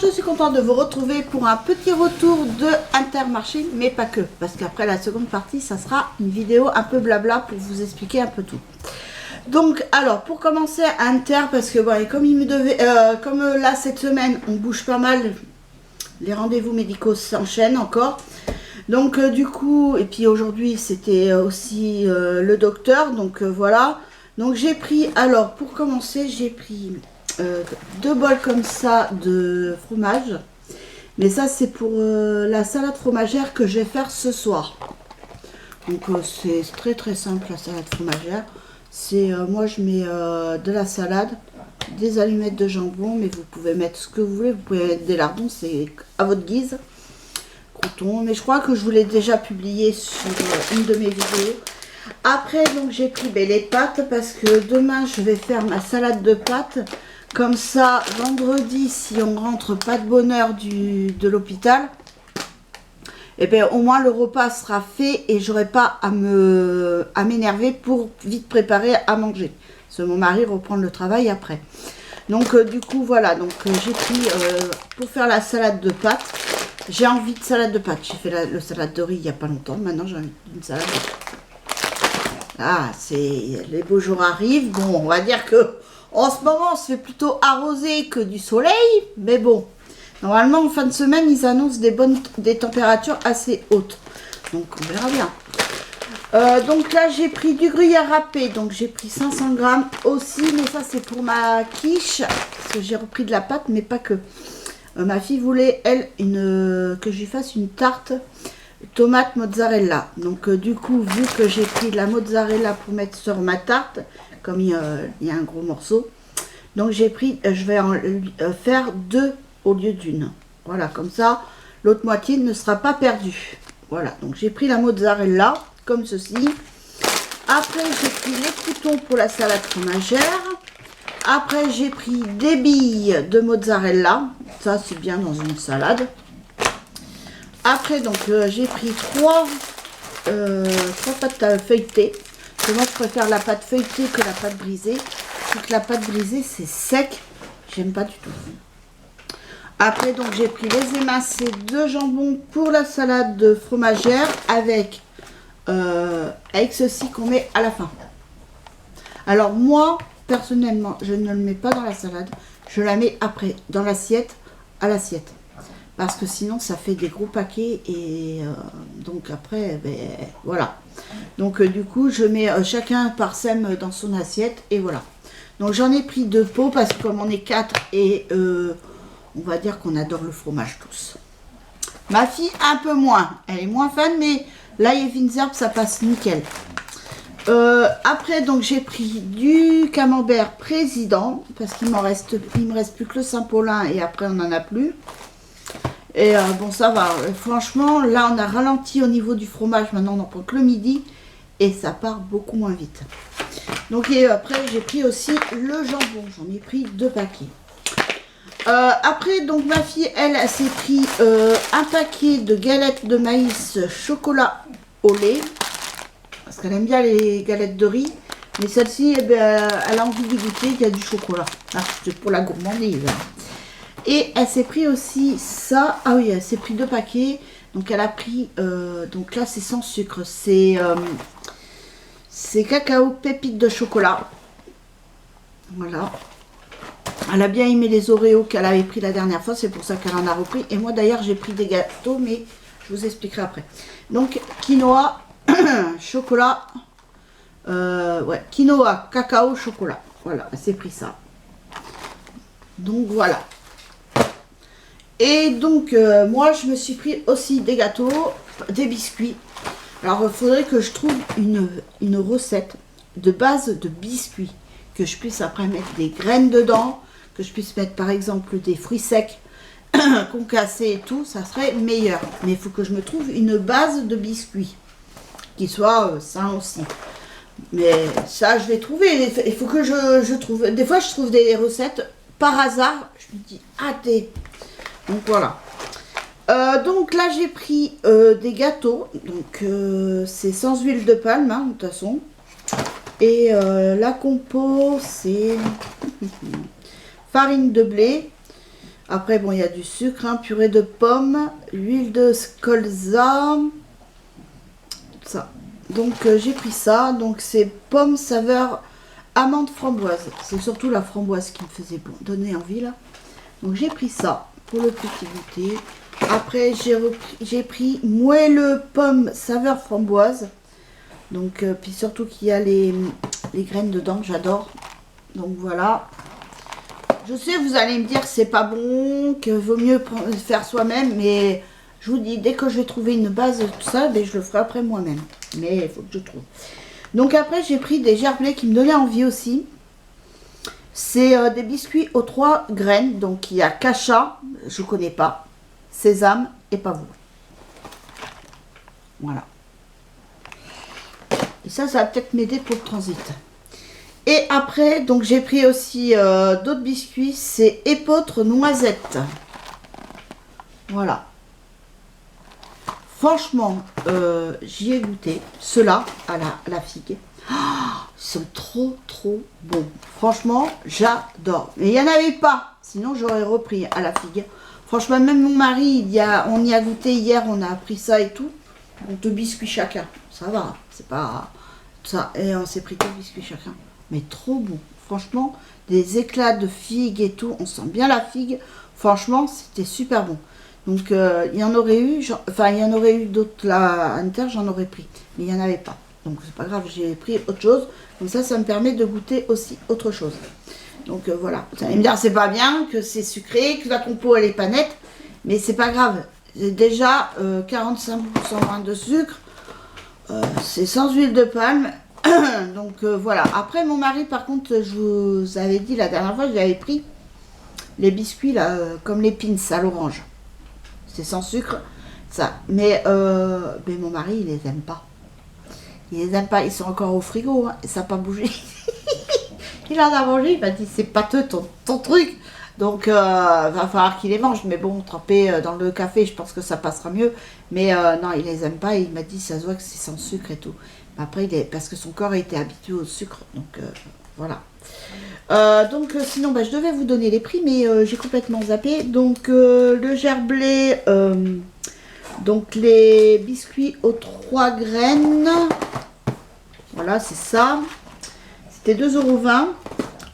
je suis contente de vous retrouver pour un petit retour de Intermarché, mais pas que, parce qu'après la seconde partie, ça sera une vidéo un peu blabla pour vous expliquer un peu tout. Donc, alors, pour commencer à Inter, parce que bon, comme il me devait, comme là cette semaine, on bouge pas mal, les rendez-vous médicaux s'enchaînent encore. Donc, du coup, et puis aujourd'hui, c'était aussi le docteur, donc voilà. Donc, j'ai pris, alors, pour commencer, j'ai pris 2 bols comme ça de fromage. Mais ça, c'est pour la salade fromagère que je vais faire ce soir. Donc, c'est très très simple, la salade fromagère. C'est moi, je mets de la salade, des allumettes de jambon, mais vous pouvez mettre ce que vous voulez. Vous pouvez mettre des lardons, c'est à votre guise. Croutons, mais je crois que je vous l'ai déjà publié sur une de mes vidéos. Après, donc, j'ai pris les pâtes parce que demain, je vais faire ma salade de pâtes. Comme ça, vendredi, si on rentre pas de bonne heure de l'hôpital, et bien au moins le repas sera fait et j'aurai pas à m'énerver pour vite préparer à manger. Parce que mon mari reprend le travail après. Donc du coup voilà, donc j'ai pris pour faire la salade de pâtes. J'ai envie de salade de pâtes. J'ai fait le salade de riz il n'y a pas longtemps. Maintenant j'ai envie d'une salade de pâtes. Ah, les beaux jours arrivent. Bon, on va dire que en ce moment, on se fait plutôt arroser que du soleil, mais bon, normalement, en fin de semaine, ils annoncent des températures assez hautes. Donc, on verra bien. Donc là, j'ai pris du gruyère râpé, donc j'ai pris 500 grammes aussi, mais ça, c'est pour ma quiche, parce que j'ai repris de la pâte, mais pas que. Ma fille voulait, elle, que je lui fasse une tarte tomate mozzarella. Donc, du coup, vu que j'ai pris de la mozzarella pour mettre sur ma tarte, comme il y a un gros morceau, donc j'ai pris, je vais en faire 2 au lieu d'une. Voilà, comme ça, l'autre moitié ne sera pas perdue. Voilà, donc j'ai pris la mozzarella, comme ceci. Après, j'ai pris les croutons pour la salade fromagère. Après, j'ai pris des billes de mozzarella. Ça, c'est bien dans une salade. Après, donc, j'ai pris 3 pâtes feuilletées. Moi, je préfère la pâte feuilletée que la pâte brisée. C'est que la pâte brisée, c'est sec. J'aime pas du tout. Après, donc, j'ai pris les émincés de jambon pour la salade de fromagère avec ceci qu'on met à la fin. Alors, moi, personnellement, je ne le mets pas dans la salade. Je la mets après, dans l'assiette, à l'assiette. Parce que sinon, ça fait des gros paquets et donc après, ben, voilà. Donc du coup, je mets chacun parsème dans son assiette et voilà. Donc j'en ai pris 2 pots parce que comme on est 4 et on va dire qu'on adore le fromage tous. Ma fille, un peu moins. Elle est moins fan, mais l'ail et fines herbes, ça passe nickel. Après, donc j'ai pris du camembert président parce qu'il me reste plus que le Saint-Paulin et après on n'en a plus. Et bon, ça va. Franchement, là, on a ralenti au niveau du fromage. Maintenant, on n'en prend que le midi. Et ça part beaucoup moins vite. Donc, et après, j'ai pris aussi le jambon. J'en ai pris 2 paquets. Après, donc, ma fille, elle s'est pris un paquet de galettes de maïs chocolat au lait. Parce qu'elle aime bien les galettes de riz. Mais celle-ci, eh ben, elle a envie de goûter. Il y a du chocolat. Ah, c'est pour la gourmandise. Et elle s'est pris aussi ça. Ah oui, elle s'est pris 2 paquets. Donc elle a pris, donc là c'est sans sucre. C'est cacao pépites de chocolat. Voilà. Elle a bien aimé les Oreos qu'elle avait pris la dernière fois. C'est pour ça qu'elle en a repris. Et moi d'ailleurs j'ai pris des gâteaux, mais je vous expliquerai après. Donc quinoa, chocolat. Ouais, quinoa, cacao, chocolat. Voilà, elle s'est pris ça. Donc voilà. Et donc, moi, je me suis pris aussi des gâteaux, des biscuits. Alors, il faudrait que je trouve une recette de base de biscuits. Que je puisse après mettre des graines dedans. Que je puisse mettre, par exemple, des fruits secs concassés et tout. Ça serait meilleur. Mais il faut que je me trouve une base de biscuits. Qui soit sain aussi. Mais ça, je vais trouver. Il faut que je trouve. Des fois, je trouve des recettes par hasard. Je me dis, ah, donc voilà. Donc là j'ai pris des gâteaux. Donc c'est sans huile de palme hein, de toute façon. Et la compo c'est farine de blé, Après, bon, il y a du sucre, hein, purée de pommes, huile de colza, tout ça. Donc, j'ai pris ça. Donc, c'est pommes saveur amande framboise. C'est surtout la framboise qui me faisait donner envie, là. Donc, j'ai pris ça pour le petit goûter. Après, j'ai pris moelleux pomme saveur framboise. Donc, puis surtout qu'il y a les graines dedans, j'adore. Donc, voilà. Je sais, vous allez me dire que c'est pas bon, que vaut mieux faire soi-même, mais je vous dis, dès que je vais trouver une base de tout ça, ben, je le ferai après moi-même. Mais il faut que je trouve. Donc après, j'ai pris des gerblés qui me donnaient envie aussi. C'est des biscuits aux 3 graines. Donc il y a cacha, je connais pas, sésame et pavot. Voilà. Et ça va peut-être m'aider pour le transit. Et après, donc j'ai pris aussi d'autres biscuits, c'est épeautre noisette. Voilà. Franchement, j'y ai goûté. Ceux-là, à la figue. Oh, ils sont trop bons. Franchement, j'adore. Mais il n'y en avait pas. Sinon, j'aurais repris à la figue. Franchement, même mon mari, on y a goûté hier, on a pris ça et tout. Donc, 2 biscuits chacun. Ça va, c'est pas ça. Et on s'est pris 2 biscuits chacun. Mais trop bon. Franchement, des éclats de figue et tout. On sent bien la figue. Franchement, c'était super bon. Donc, il y en aurait eu, il y en aurait eu d'autres là à l'intérieur, j'en aurais pris. Mais il n'y en avait pas. Donc, c'est pas grave, j'ai pris autre chose. Comme ça me permet de goûter aussi autre chose. Donc, voilà. Vous allez me dire, c'est pas bien, que c'est sucré, que la compo, elle est pas nette. Mais c'est pas grave. J'ai déjà 45% moins de sucre. C'est sans huile de palme. Donc, voilà. Après, mon mari, par contre, je vous avais dit la dernière fois, j'avais pris les biscuits, là, comme les pins à l'orange. C'est sans sucre, ça. Mais mon mari, il les aime pas. Il les aime pas. Ils sont encore au frigo. Hein, et ça n'a pas bougé. Il en a mangé. Il m'a dit, c'est pâteux ton truc. Donc, va falloir qu'il les mange. Mais bon, tremper dans le café, je pense que ça passera mieux. Mais non, il les aime pas. Et il m'a dit, ça se voit que c'est sans sucre et tout. Mais après, parce que son corps a été habitué au sucre. Donc, voilà. Sinon, je devais vous donner les prix, mais j'ai complètement zappé. Donc, le gerblé, donc les biscuits aux 3 graines, voilà, c'est ça. C'était 2,20 €.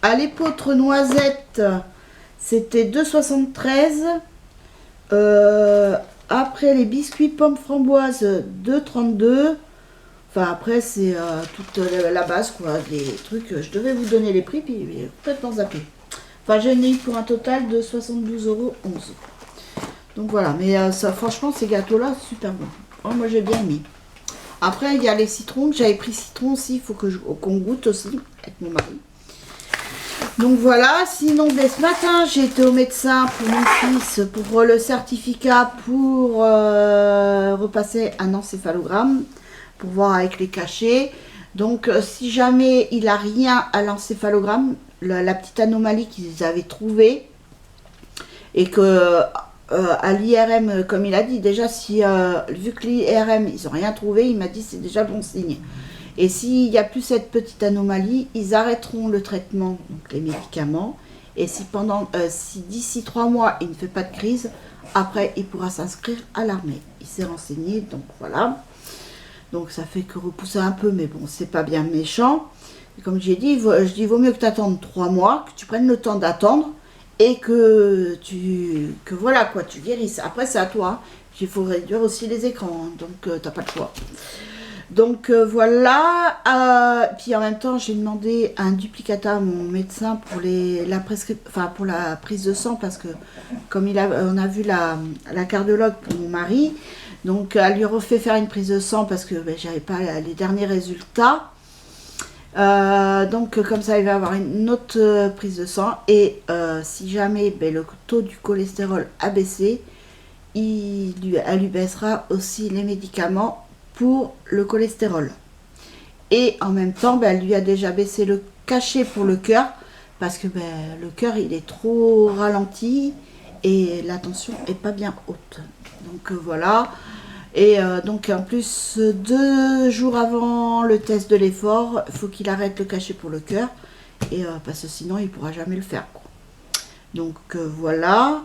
À l'épeautre noisette, c'était 2,73 €. Après, les biscuits pommes framboises, 2,32 €. Enfin, après, c'est toute la base, quoi, des trucs. Je devais vous donner les prix, puis j'ai complètement zappé. Enfin, j'en ai eu pour un total de 72,11 €. Donc voilà, mais ça, franchement, ces gâteaux-là, super bon. Oh, moi, j'ai bien aimé. Après, il y a les citrons. J'avais pris citron aussi, il faut qu'on goûte aussi, avec mon mari. Donc voilà, sinon, dès ce matin, j'ai été au médecin pour mon fils, pour le certificat, pour repasser un encéphalogramme. Pour voir avec les cachets. Donc si jamais il a rien à l'encéphalogramme, la petite anomalie qu'ils avaient trouvée, et que à l'IRM, comme il a dit, déjà si vu que l'IRM ils n'ont rien trouvé, il m'a dit c'est déjà bon signe. Et s'il n'y a plus cette petite anomalie, ils arrêteront le traitement, donc les médicaments. Et si d'ici 3 mois il ne fait pas de crise, après il pourra s'inscrire à l'armée. Il s'est renseigné, donc voilà. Donc ça fait que repousser un peu, mais bon, c'est pas bien méchant. Et comme j'ai dit, je dis vaut mieux que tu attendes 3 mois, que tu prennes le temps d'attendre et que voilà quoi, tu guérisses. Après c'est à toi. Hein. Il faut réduire aussi les écrans, hein, donc t'as pas le choix. Donc voilà. Puis en même temps, j'ai demandé un duplicata à mon médecin pour pour la prise de sang parce que comme on a vu la cardiologue pour mon mari. Donc, elle lui refait faire une prise de sang parce que j'avais pas les derniers résultats. Donc, comme ça, il va avoir une autre prise de sang. Et si jamais le taux du cholestérol a baissé, elle lui baissera aussi les médicaments pour le cholestérol. Et en même temps, elle lui a déjà baissé le cachet pour le cœur parce que le cœur, il est trop ralenti et la tension est pas bien haute. Donc, voilà. Et donc en plus 2 jours avant le test de l'effort, il faut qu'il arrête le cachet pour le cœur et parce que sinon il ne pourra jamais le faire quoi. Donc voilà.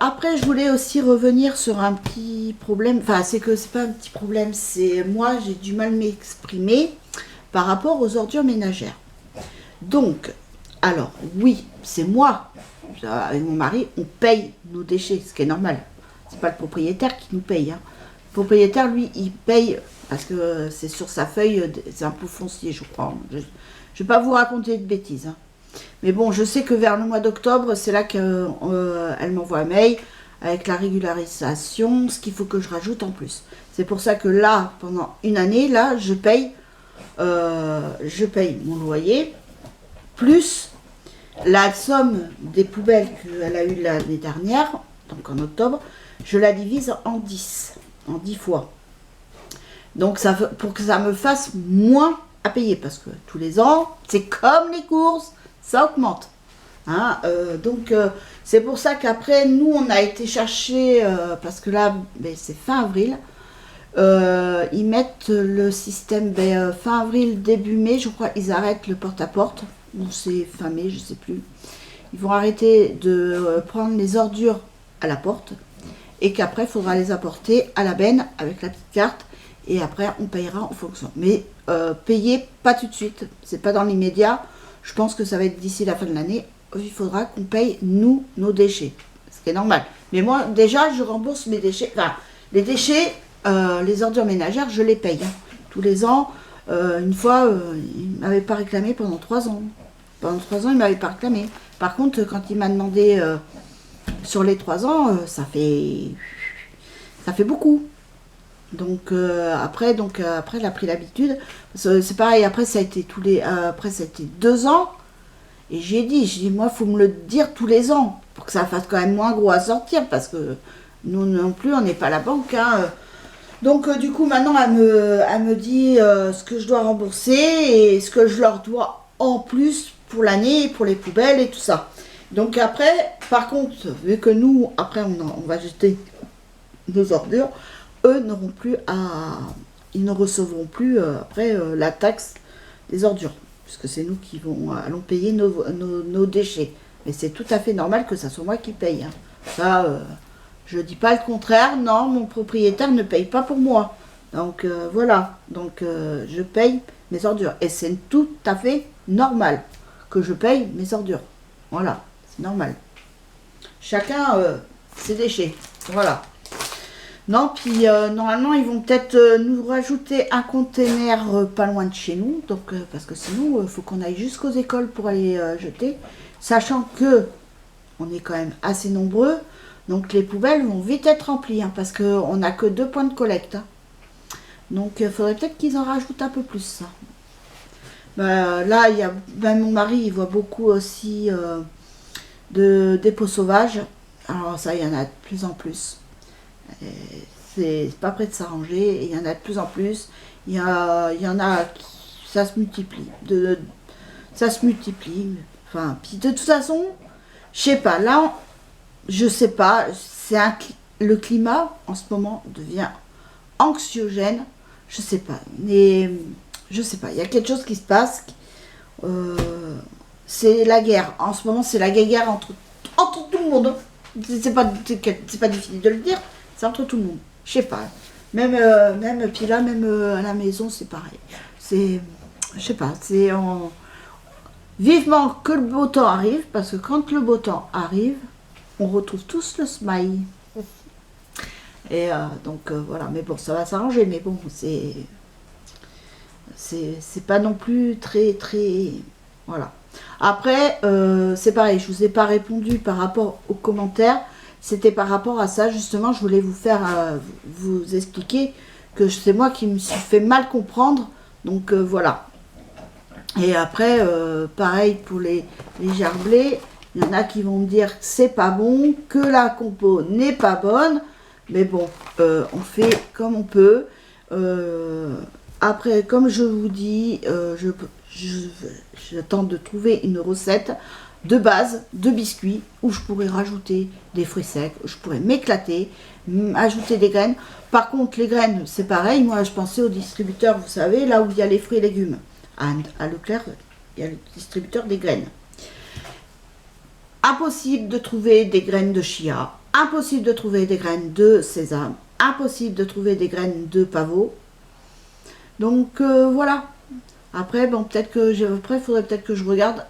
Après, je voulais aussi revenir sur un petit problème. Enfin, c'est que c'est pas un petit problème, c'est moi, j'ai du mal à m'exprimer par rapport aux ordures ménagères. Donc, alors, oui, c'est moi, avec mon mari, on paye nos déchets, ce qui est normal. C'est pas le propriétaire qui nous paye. Hein. Le propriétaire, lui, il paye parce que c'est sur sa feuille des impôts fonciers, je crois. Je vais pas vous raconter de bêtises. Hein. Mais bon, je sais que vers le mois d'octobre, c'est là qu'elle m'envoie un mail avec la régularisation, ce qu'il faut que je rajoute en plus. C'est pour ça que là, pendant une année, là, je paye mon loyer, plus la somme des poubelles qu'elle a eu l'année dernière, donc en octobre, je la divise en 10 fois. Donc ça, pour que ça me fasse moins à payer, parce que tous les ans, c'est comme les courses, ça augmente. Hein, donc c'est pour ça qu'après, nous, on a été chercher, parce que là, ben, c'est fin avril, ils mettent le système fin avril, début mai, je crois, ils arrêtent le porte-à-porte, ou c'est fin mai, je sais plus. Ils vont arrêter de prendre les ordures à la porte, et qu'après, il faudra les apporter à la benne avec la petite carte, et après, on payera en fonction. Mais payer pas tout de suite, c'est pas dans l'immédiat. Je pense que ça va être d'ici la fin de l'année. Il faudra qu'on paye, nous, nos déchets. Ce qui est normal. Mais moi, déjà, je rembourse mes déchets. Enfin, les déchets, les ordures ménagères, je les paye. Hein. Tous les ans, une fois, il ne m'avait pas réclamé pendant 3 ans. Pendant 3 ans, il ne m'avait pas réclamé. Par contre, quand il m'a demandé sur les 3 ans, ça fait beaucoup. Donc après, elle a pris l'habitude. C'est pareil. Après, ça a été après, ça a été 2 ans. Et j'ai dit, moi, faut me le dire tous les ans pour que ça fasse quand même moins gros à sortir, parce que nous non plus, on n'est pas la banque. Hein. Donc du coup, maintenant, elle me dit ce que je dois rembourser et ce que je leur dois en plus pour l'année, pour les poubelles et tout ça. Donc après, par contre, vu que nous, après, on va jeter nos ordures, eux n'auront plus ils ne recevront plus après la taxe des ordures, puisque c'est nous qui allons payer nos déchets. Mais c'est tout à fait normal que ça soit moi qui paye. Hein. Ça, je ne dis pas le contraire. Non, mon propriétaire ne paye pas pour moi. Donc voilà. Donc je paye mes ordures. Et c'est tout à fait normal que je paye mes ordures. Voilà, c'est normal. Chacun ses déchets. Voilà. Non, puis normalement, ils vont peut-être nous rajouter un container pas loin de chez nous. Donc, parce que sinon, il faut qu'on aille jusqu'aux écoles pour aller jeter. Sachant que on est quand même assez nombreux. Donc, les poubelles vont vite être remplies. Hein, parce qu'on n'a que 2 points de collecte. Hein. Donc, il faudrait peut-être qu'ils en rajoutent un peu plus. Ça. Là, il y a, mon mari, il voit beaucoup aussi de dépôts sauvages. Alors, ça, il y en a de plus en plus. C'est pas prêt de s'arranger, il y en a de plus en plus, il y en a ça se multiplie, enfin, puis de toute façon, je sais pas, là, je sais pas, le climat en ce moment devient anxiogène, je sais pas, mais je sais pas, il y a quelque chose qui se passe, c'est la guerre, en ce moment c'est la guerre entre tout le monde, c'est pas difficile de le dire. C'est entre tout le monde. Je sais pas. Même puis là, même à la maison, c'est pareil. Je sais pas. Vivement que le beau temps arrive, parce que quand le beau temps arrive, on retrouve tous le smile. Et donc voilà. Mais bon, ça va s'arranger. Mais bon, c'est pas non plus très voilà. Après, c'est pareil. Je vous ai pas répondu par rapport aux commentaires. C'était par rapport à ça, justement, je voulais vous expliquer que c'est moi qui me suis fait mal comprendre. Donc voilà. Et après, pareil pour les gerblés, il y en a qui vont me dire que c'est pas bon, que la compo n'est pas bonne. Mais bon, on fait comme on peut. Après, comme je vous dis, j'attends de trouver une recette de base, de biscuits, où je pourrais rajouter des fruits secs, je pourrais m'éclater, ajouter des graines. Par contre, les graines, c'est pareil. Moi, je pensais au distributeur, vous savez, là où il y a les fruits et légumes. À Leclerc, il y a le distributeur des graines. impossible de trouver des graines de chia, impossible de trouver des graines de sésame, impossible de trouver des graines de pavot. Donc voilà. Après, bon, peut-être que après, il faudrait peut-être que je regarde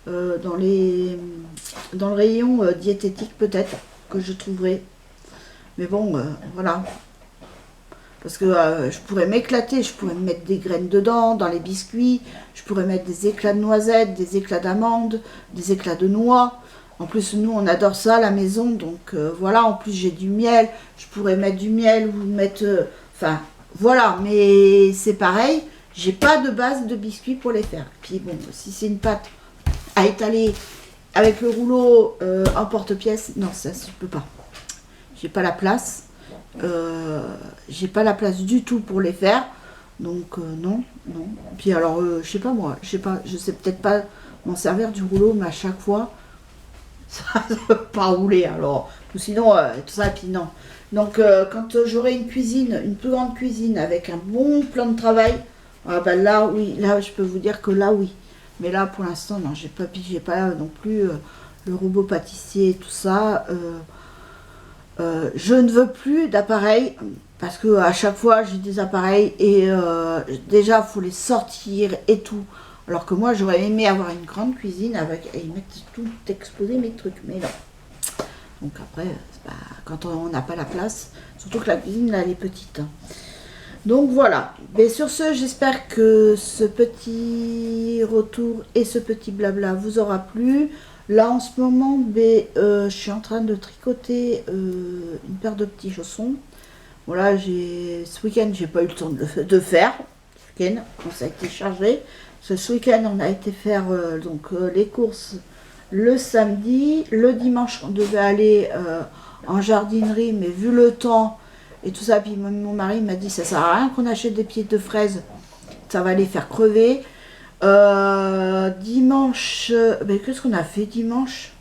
dans le rayon diététique, peut-être que je trouverai. Mais bon, voilà. Parce que je pourrais m'éclater, je pourrais mettre des graines dedans, dans les biscuits, je pourrais mettre des éclats de noisettes, des éclats d'amandes, des éclats de noix. En plus, nous, on adore ça à la maison, donc voilà, en plus j'ai du miel, je pourrais mettre du miel ou mettre... Enfin, voilà, mais c'est pareil, j'ai pas de base de biscuits pour les faire. Puis bon, si c'est une pâte à étaler avec le rouleau en porte-pièce, non, ça, je peux pas. J'ai pas la place. J'ai pas la place du tout pour les faire, donc non. Puis alors je sais pas moi, je sais peut-être pas m'en servir du rouleau, mais à chaque fois ça ne peut pas rouler, alors ou sinon tout ça, puis non. Donc quand j'aurai une cuisine, une plus grande cuisine avec un bon plan de travail, ben là oui, là je peux vous dire que là oui, mais là pour l'instant non, j'ai pas non plus le robot pâtissier et tout ça. Je ne veux plus d'appareils parce que à chaque fois j'ai des appareils et déjà il faut les sortir et tout. Alors que moi j'aurais aimé avoir une grande cuisine avec et mettre tout exploser mes trucs, mais non. Donc après, quand on n'a pas la place, surtout que la cuisine là, elle est petite. Hein. Donc voilà. Mais sur ce, j'espère que ce petit retour et ce petit blabla vous aura plu. Là en ce moment, je suis en train de tricoter une paire de petits chaussons. Voilà, ce week-end, j'ai pas eu le temps de faire. Ce week-end, ça a été chargé. Ce week-end, on a été faire les courses le samedi. Le dimanche, on devait aller en jardinerie, mais vu le temps et tout ça, puis mon mari m'a dit ça sert à rien qu'on achète des pieds de fraises, ça va les faire crever. Dimanche, qu'est-ce qu'on a fait dimanche?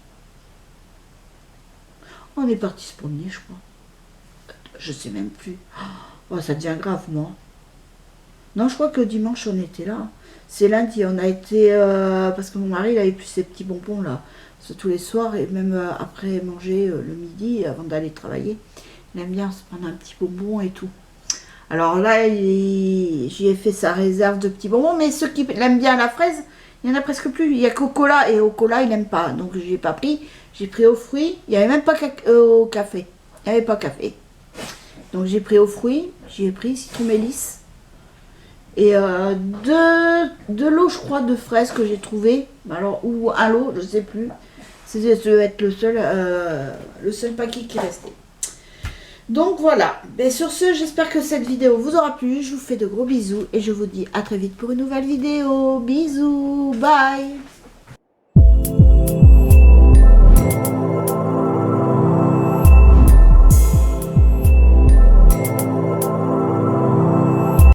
On est parti se promener, je crois. Je sais même plus. Oh, ça devient grave, moi. Non, je crois que dimanche, on était là. C'est lundi, on a été... parce que mon mari, il avait plus ses petits bonbons, là. C'est tous les soirs, et même après manger le midi, avant d'aller travailler, il aime bien se prendre un petit bonbon et tout. Alors là, j'y ai fait sa réserve de petits bonbons, mais ceux qui aiment bien la fraise, il n'y en a presque plus. Il n'y a qu'au cola, et au cola, il n'aime pas. Donc, je n'ai pas pris. J'ai pris aux fruits. Il n'y avait même pas au café. Il n'y avait pas café. Donc, j'ai pris aux fruits. J'ai pris citron mélisse. Et de l'eau, je crois, de fraise que j'ai trouvé. Alors, ou un lot, je ne sais plus. Ça doit être le seul paquet qui restait. Donc voilà, et sur ce, j'espère que cette vidéo vous aura plu. Je vous fais de gros bisous et je vous dis à très vite pour une nouvelle vidéo. Bisous, bye.